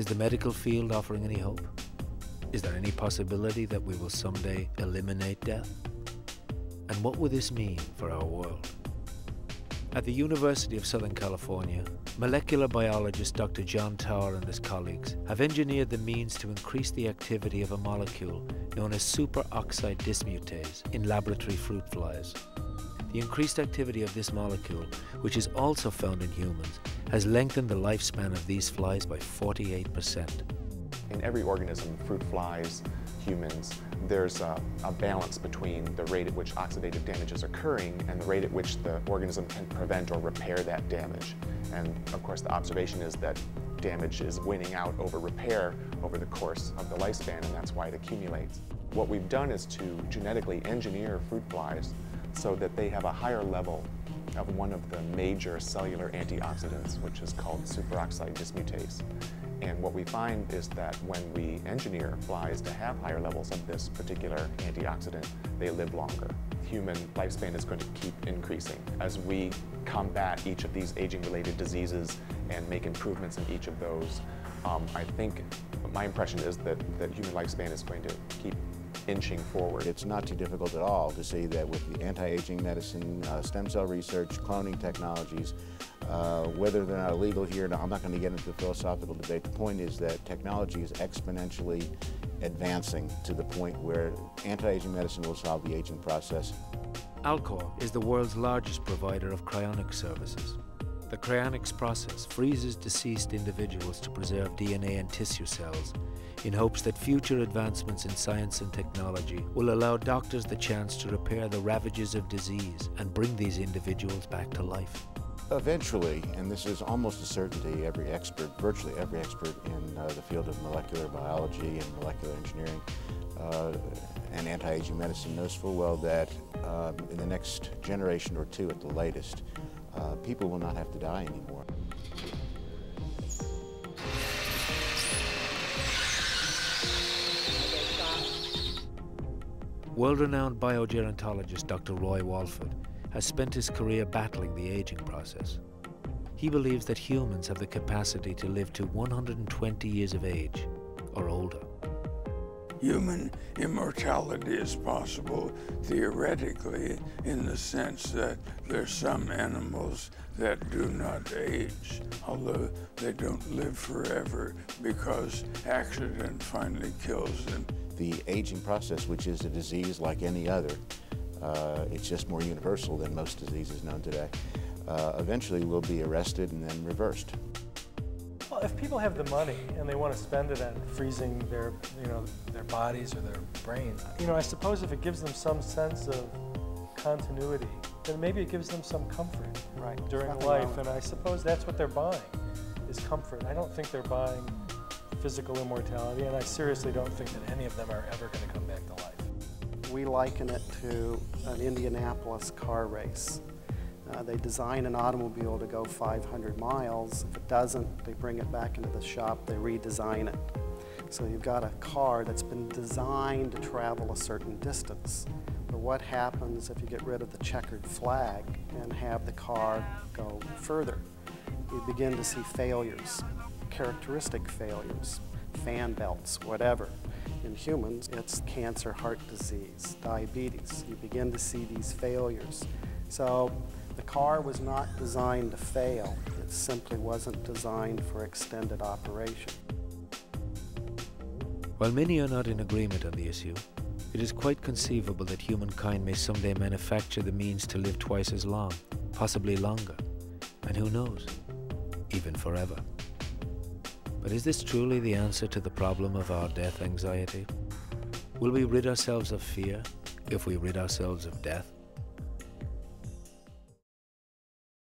Is the medical field offering any hope? Is there any possibility that we will someday eliminate death? And what would this mean for our world? At the University of Southern California, molecular biologist Dr. John Tower and his colleagues have engineered the means to increase the activity of a molecule known as superoxide dismutase in laboratory fruit flies. The increased activity of this molecule, which is also found in humans, has lengthened the lifespan of these flies by 48%. In every organism, fruit flies, humans, there's a balance between the rate at which oxidative damage is occurring and the rate at which the organism can prevent or repair that damage. And of course the observation is that damage is winning out over repair over the course of the lifespan, and that's why it accumulates. What we've done is to genetically engineer fruit flies so that they have a higher level of one of the major cellular antioxidants, which is called superoxide dismutase. And what we find is that when we engineer flies to have higher levels of this particular antioxidant, they live longer. Human lifespan is going to keep increasing as we combat each of these aging-related diseases and make improvements in each of those. I think my impression is that human lifespan is going to keep inching forward. It's not too difficult at all to see that with the anti-aging medicine, stem cell research, cloning technologies, whether they're not illegal here, now I'm not going to get into the philosophical debate. The point is that technology is exponentially advancing to the point where anti-aging medicine will solve the aging process. Alcor is the world's largest provider of cryonics services. The cryonics process freezes deceased individuals to preserve DNA and tissue cells in hopes that future advancements in science and technology will allow doctors the chance to repair the ravages of disease and bring these individuals back to life. Eventually, and this is almost a certainty, every expert, virtually every expert in the field of molecular biology and molecular engineering and anti-aging medicine knows full well that in the next generation or two at the latest, people will not have to die anymore. World-renowned biogerontologist Dr. Roy Walford has spent his career battling the aging process. He believes that humans have the capacity to live to 120 years of age or older. Human immortality is possible theoretically in the sense that there's some animals that do not age, although they don't live forever because accident finally kills them. The aging process, which is a disease like any other, it's just more universal than most diseases known today, eventually will be arrested and then reversed. Well, if people have the money and they want to spend it on freezing their, their bodies or their brains, I suppose if it gives them some sense of continuity, then maybe it gives them some comfort during life. And I suppose that's what they're buying, is comfort. I don't think they're buying physical immortality, and I seriously don't think that any of them are ever going to come back to life. We liken it to an Indianapolis car race. They design an automobile to go 500 miles. If it doesn't, they bring it back into the shop, they redesign it. So you've got a car that's been designed to travel a certain distance. But what happens if you get rid of the checkered flag and have the car go further? You begin to see failures, characteristic failures, fan belts, whatever. In humans, it's cancer, heart disease, diabetes. You begin to see these failures. So the car was not designed to fail. It simply wasn't designed for extended operation. While many are not in agreement on the issue, it is quite conceivable that humankind may someday manufacture the means to live twice as long, possibly longer, and who knows, even forever. But is this truly the answer to the problem of our death anxiety? Will we rid ourselves of fear if we rid ourselves of death?